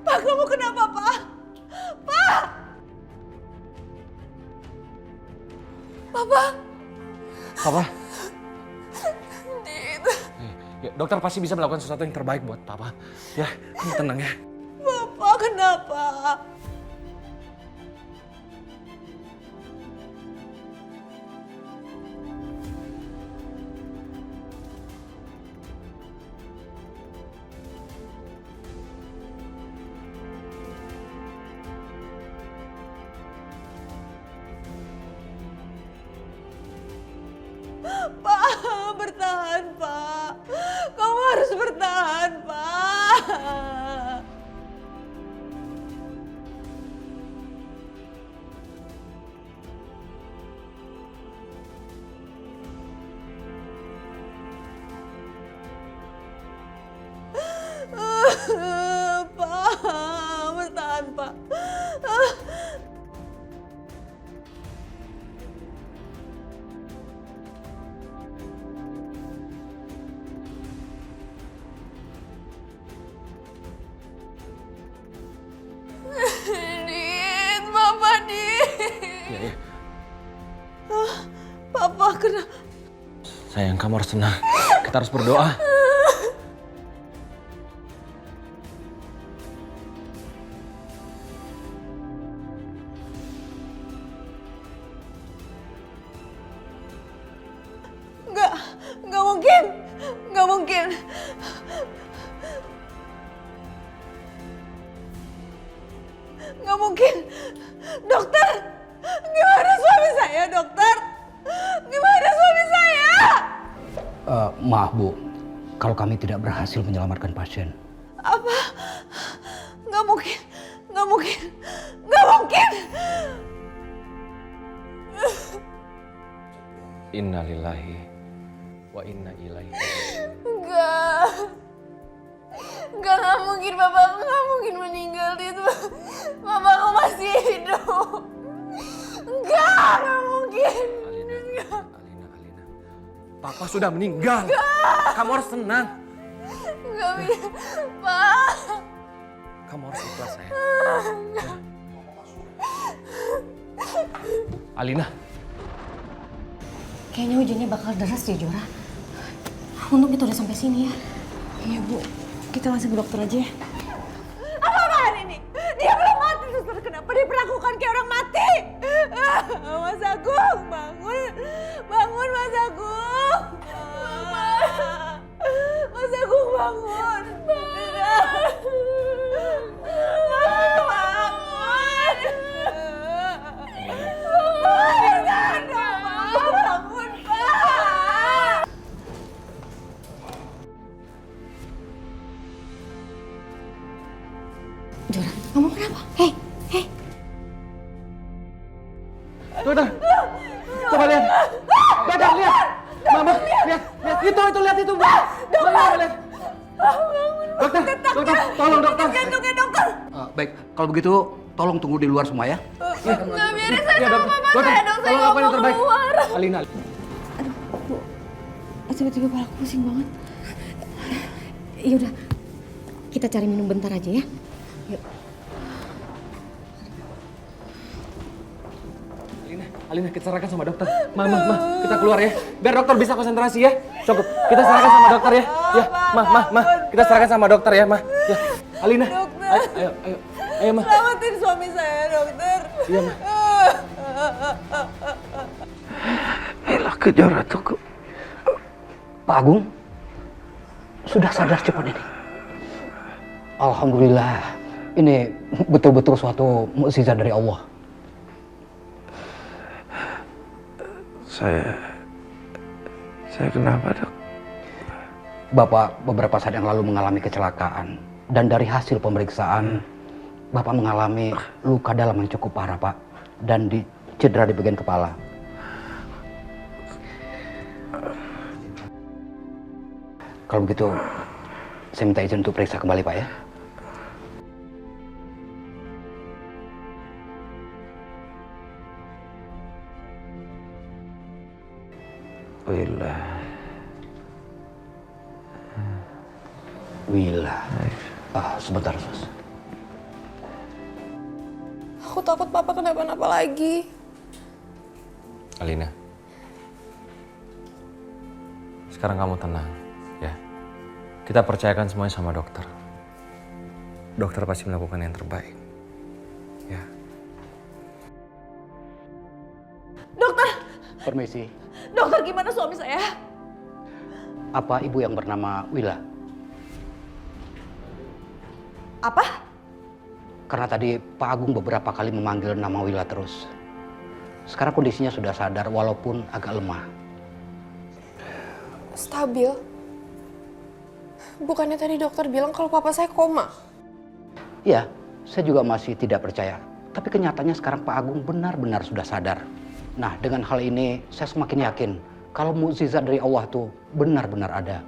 Pak, kamu kenapa, Pak? Pak! Papa? Papa? Dit. Ya, dokter pasti bisa melakukan sesuatu yang terbaik buat Papa. Ya, kamu tenang ya. Bapak kenapa? Pak, bertahan, Pak. Kamu harus bertahan, Pak. Pak, bertahan, Pak. Dit, Papa, Dit. Iya, iya. Papa, kenapa? Sayang, kamu harus tenang. Kita harus berdoa. Nggak mungkin. Nggak mungkin. Nggak mungkin. Dokter, gimana suami saya, dokter? Gimana suami saya? Maaf Bu, kalau kami tidak berhasil menyelamatkan pasien. Apa? Nggak mungkin. Nggak mungkin. Nggak mungkin. Innalillahi wa inna ilaihi. Nggak mungkin, Bapak nggak mungkin meninggal itu. Bapak aku masih hidup. Nggak mungkin. Alina. Papa sudah meninggal. Kamu harus tenang. Nggak bisa, Pak. Kamu harus ikhlas, sayang. Ya. Alina. Kayaknya hujannya bakal deras ya, Jora. Untung kita udah sampai sini ya. Iya, Bu. Kita langsung ke dokter aja ya. Apa-apaan ini? Dia belum mati, suster. Kenapa diperlakukan kayak orang mati? Mas Agung, bangun. Bangun, Mas Agung. Mas Agung, bangun. Bangun, Pak. Jora, kamu kenapa? Hei. Dokter. Coba lihat. Dokter, lihat. Mama, lihat. Itu, lihat itu, Mbak. Mama, lihat. Dokter, tolong dokter. Jantungnya, dokter. Baik, kalau begitu tolong tunggu di luar semua ya. Nggak biarin saya Iya, sama dokter. Papa Dokter, saya dong. Saya tolong nggak lakukan yang mau terbaik. keluar. Alina. Bu, tiba-tiba kepalaku pusing banget. Ya udah, kita cari minum bentar aja ya. Yuk. Alina, kita serahkan sama dokter. Mama, kita keluar ya. Biar dokter bisa konsentrasi ya. Cukup. Kita serahkan sama dokter ya. Ya, Ma. Kita serahkan sama dokter ya, Ma. Ya, Alina. Dokter. Ayo, Ma. Selamatin suami saya, dokter. Iya, Ma. Elah kejar tuh. Pak Agung, sudah sadar cepat ini. Alhamdulillah, ini betul-betul suatu mukjizat dari Allah. Saya kenapa, Dok? Bapak beberapa saat yang lalu mengalami kecelakaan. Dan dari hasil pemeriksaan, Bapak mengalami luka dalam yang cukup parah, Pak. Dan cedera di bagian kepala. Kalau begitu, saya minta izin untuk periksa kembali, Pak ya. Willah. Sebentar, Sus. Aku takut papa kenapa-napa lagi. Alina, sekarang kamu tenang, ya. Kita percayakan semuanya sama dokter. Dokter pasti melakukan yang terbaik, ya. Dokter, Permisi. dokter gimana suami saya? Apa ibu yang bernama Wila? Apa? Karena tadi Pak Agung beberapa kali memanggil nama Wila terus. Sekarang kondisinya sudah sadar walaupun agak lemah. Stabil? Bukannya tadi dokter bilang kalau papa saya koma? Iya, saya juga masih tidak percaya. Tapi kenyataannya sekarang Pak Agung benar-benar sudah sadar. Nah, dengan hal ini saya semakin yakin kalau mukjizat dari Allah tuh benar-benar ada.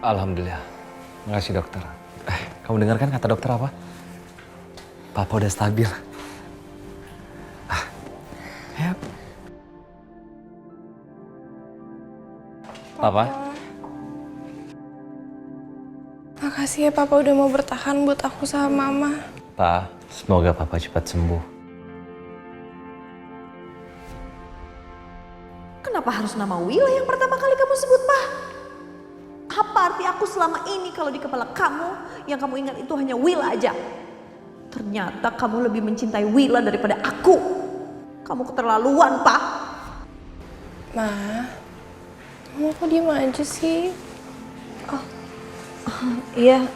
Alhamdulillah. Makasih dokter. Kamu dengar kan kata dokter apa? Papa udah stabil. Ayo. Papa. Makasih ya papa udah mau bertahan buat aku sama mama. Pa, semoga papa cepat sembuh. Kenapa harus nama Wila yang pertama kali kamu sebut, Pak? Apa arti aku selama ini kalau di kepala kamu yang kamu ingat itu hanya Wila aja? Ternyata kamu lebih mencintai Wila daripada aku. Kamu keterlaluan, Pak. Ma, kamu kok diem aja sih? Iya,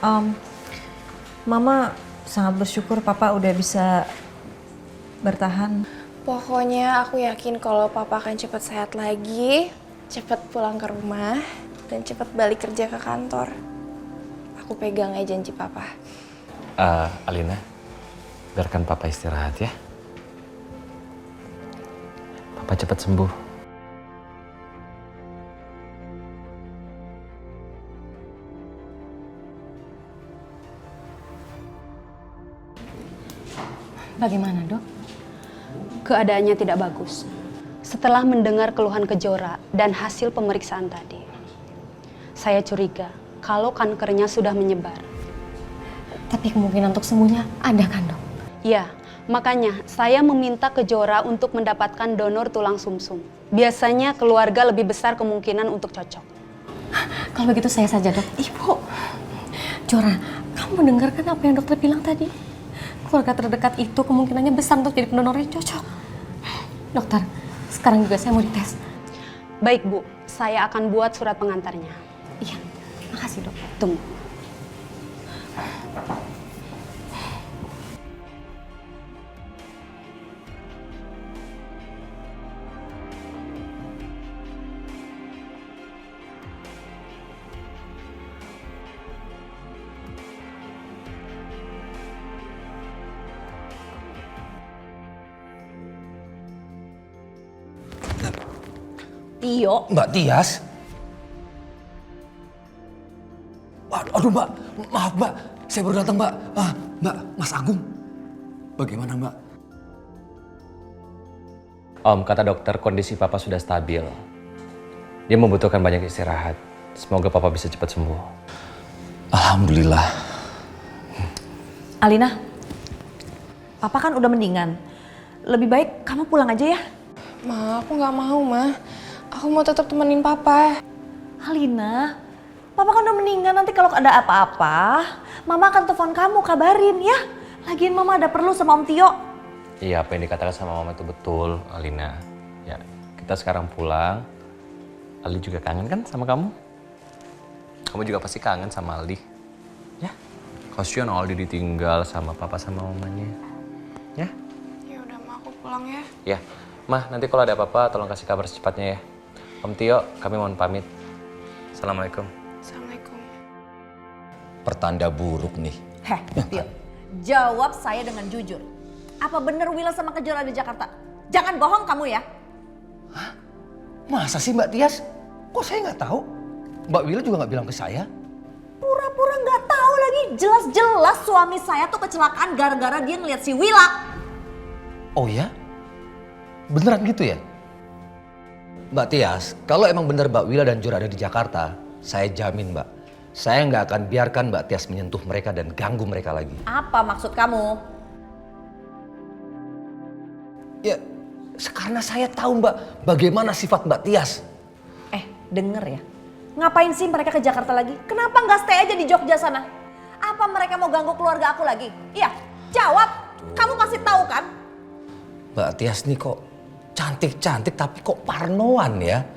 Mama sangat bersyukur Papa udah bisa bertahan. Pokoknya aku yakin kalau papa akan cepat sehat lagi, cepat pulang ke rumah, dan cepat balik kerja ke kantor. Aku pegang aja janji papa. Alina, biarkan papa istirahat ya. Papa cepat sembuh. Bagaimana, Dok? Keadaannya tidak bagus. Setelah mendengar keluhan Kejora dan hasil pemeriksaan tadi, saya curiga kalau kankernya sudah menyebar. Tapi kemungkinan untuk sembuhnya ada kan, Dok? Ya, makanya saya meminta Kejora untuk mendapatkan donor tulang sumsum. Biasanya keluarga lebih besar kemungkinan untuk cocok. Kalau begitu saya saja, Dok. Ibu, Jora, kamu mendengarkan apa yang dokter bilang tadi? Keluarga terdekat itu kemungkinannya besar untuk jadi pendonor yang cocok. Dokter, sekarang juga saya mau dites. Baik, Bu. Saya akan buat surat pengantarnya. Iya, makasih, Dok. Tunggu. Tio, Mbak Tias? Aduh Mbak, maaf Mbak, saya baru datang Mbak. Mbak, Mas Agung, bagaimana Mbak? Om, kata dokter kondisi papa sudah stabil. Dia membutuhkan banyak istirahat. Semoga papa bisa cepat sembuh. Alhamdulillah. Alina, Papa kan udah mendingan. Lebih baik kamu pulang aja ya. Ma, aku nggak mau, Ma. Aku mau tetap temenin papa. Alina, Papa kan udah meninggal, nanti kalau ada apa-apa, Mama akan telepon kamu, kabarin ya. Lagian Mama ada perlu sama Om Tio. Iya, apa yang dikatakan sama mama itu betul, Alina. Ya, kita sekarang pulang. Ali juga kangen kan sama kamu? Kamu juga pasti kangen sama Aldi. Ya, kasihan Aldi ditinggal sama papa sama mamanya. Ya? Ya udah, Ma, aku pulang ya. Ya, Mah, nanti kalau ada apa-apa tolong kasih kabar secepatnya ya. Om Tio, kami mohon pamit. Assalamualaikum. Assalamualaikum. Pertanda buruk nih. Heh, Tio, jawab saya dengan jujur. Apa bener Wila sama Kejora di Jakarta? Jangan bohong kamu ya. Masa sih Mbak Tias? Kok saya nggak tahu? Mbak Wila juga nggak bilang ke saya. Pura-pura nggak tahu lagi. Jelas-jelas suami saya tuh kecelakaan gara-gara dia ngeliat si Wila. Oh ya? Beneran gitu ya? Mbak Tias, kalau emang bener Mbak Wila dan Jura ada di Jakarta, saya jamin Mbak, saya nggak akan biarkan Mbak Tias menyentuh mereka dan ganggu mereka lagi. Apa maksud kamu? Ya, karena saya tahu Mbak, bagaimana sifat Mbak Tias. Denger ya. Ngapain sih mereka ke Jakarta lagi? Kenapa nggak stay aja di Jogja sana? Apa mereka mau ganggu keluarga aku lagi? Iya, jawab. Kamu pasti tahu kan? Mbak Tias nih kok cantik-cantik tapi kok parnoan ya.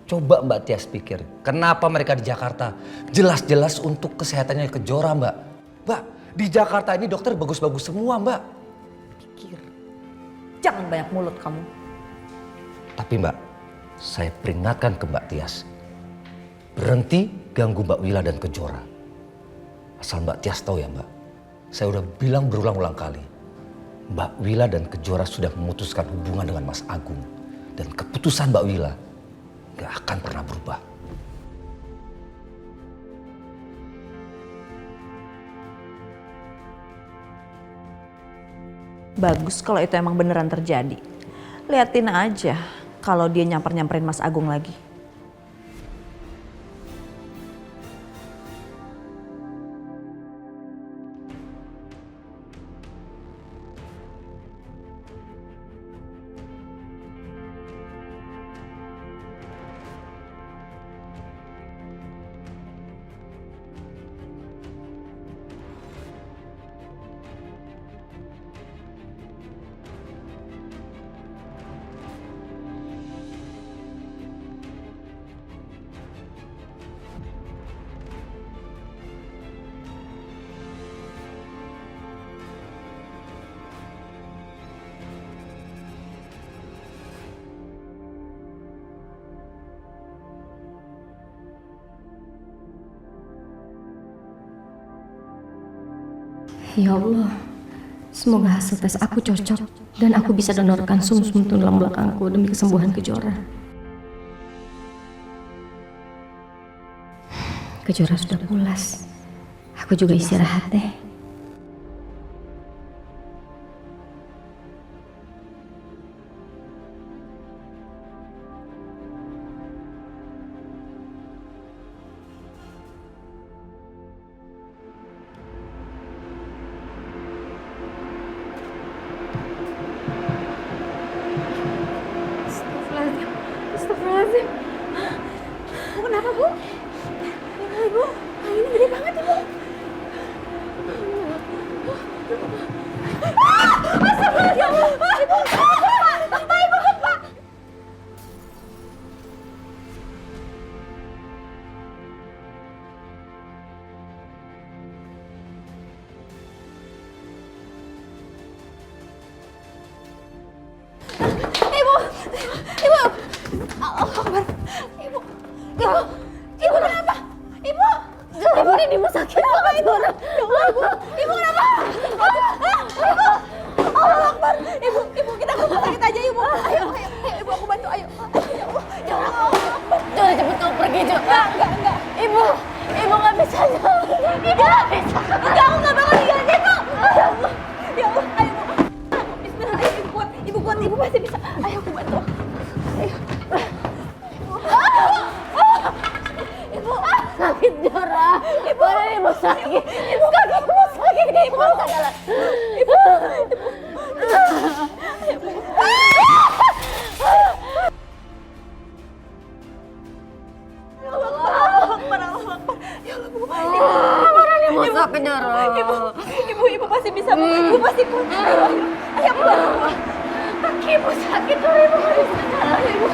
Coba Mbak Tias pikir, kenapa mereka di Jakarta? Jelas-jelas untuk kesehatannya Kejora Mbak. Mbak, di Jakarta ini dokter bagus-bagus semua Mbak. Pikir. Jangan banyak mulut kamu. Tapi Mbak, saya peringatkan ke Mbak Tias. Berhenti ganggu Mbak Wila dan Kejora. Asal Mbak Tias tahu ya Mbak, saya udah bilang berulang-ulang kali. Mbak Wila dan Kejora sudah memutuskan hubungan dengan Mas Agung. Dan keputusan Mbak Wila gak akan pernah berubah. Bagus kalau itu emang beneran terjadi. Liatin aja kalau dia nyamperin Mas Agung lagi. Ya Allah, semoga hasil tes aku cocok dan aku bisa donorkan sum-sum tulang belakangku demi kesembuhan Kejora. Kejora sudah pulas. Aku juga istirahat deh. Astagfirullahaladzim. Bu, kenapa Bu? Ya Ibu, ini gede banget Ibu. Astagfirullahaladzim. Ya Allah, Ibu. Pak, Ibu, Pak. Ibu kenapa? Ibu ini di rumah sakit banget Ibu. Ya Allah Ibu kenapa? Allah Akbar. Ibu kita ke rumah sakit aja Ibu. Ayo Ibu aku bantu ayo. Ya Allah. Jangan cepet kamu pergi Jo. Enggak. Ibu nggak bisa jalan. Ibu nggak bisa. Enggak aku nggak bakal tinggalin Ibu. Ya Allah ayo Ibu. Bismillah ayo Ibu kuat Ibu pasti bisa. Ayo aku bantu. Ayo. Ibu sakit Jora. Ibu sakit. Ibu kaki Ibu sakit. Ibu jalan. Ibu. Ya Allah, Ya Allah, Bu. Ibu sakit Jora. Ibu pasti bisa, Bu. Ibu pasti kuat. Ayo Bu. Kaki Ibu sakit Jora. Ibu nggak bisa jalan. Ibu.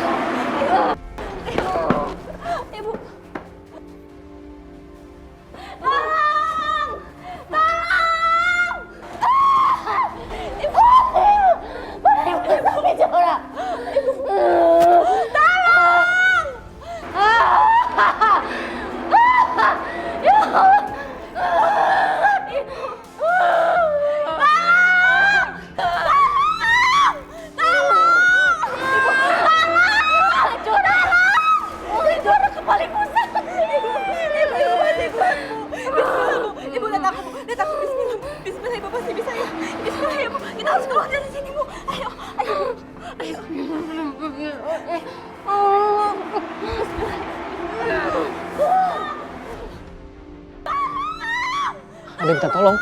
Ibu. Tolong! Ibu! Ibu sakit Jora! Ibu! Tolong! Ya Allah! Ibu! Jora kepala pusat. Ibu pasti kuat Bu. Bismillah Bu. Ibu lihat aku Bu. Lihat aku Bismillah Ibu pasti bisa ya. Bismillah ya Bu. Kita harus keluar dari sini Bu. Ayo Bu. Ayo. Ada yang minta tolong.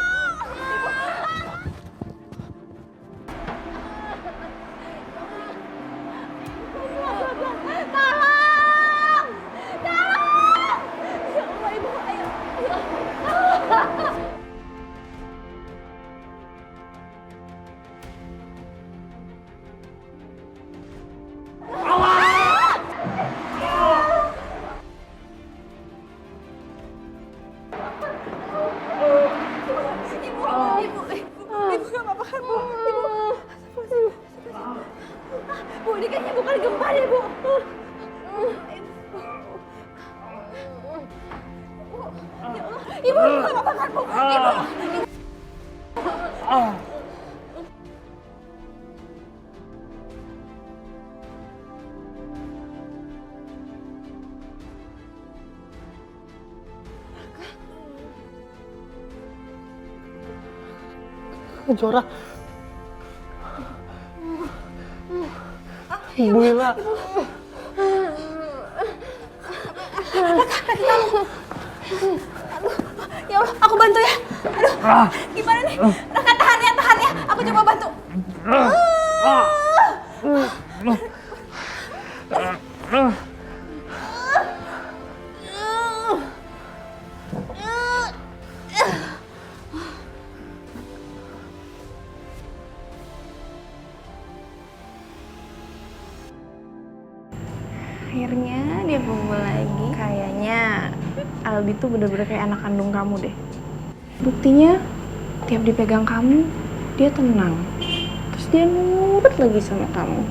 Jora. Ibu Wila. Ya Allah, aku bantu ya. Aduh, gimana nih? Raka, tahan ya. Aku coba bantu. Akhirnya dia kumpul lagi. Kayaknya Aldi tuh bener-bener kayak anak kandung kamu deh. Buktinya, tiap dipegang kamu, dia tenang. Terus dia nurut lagi sama kamu.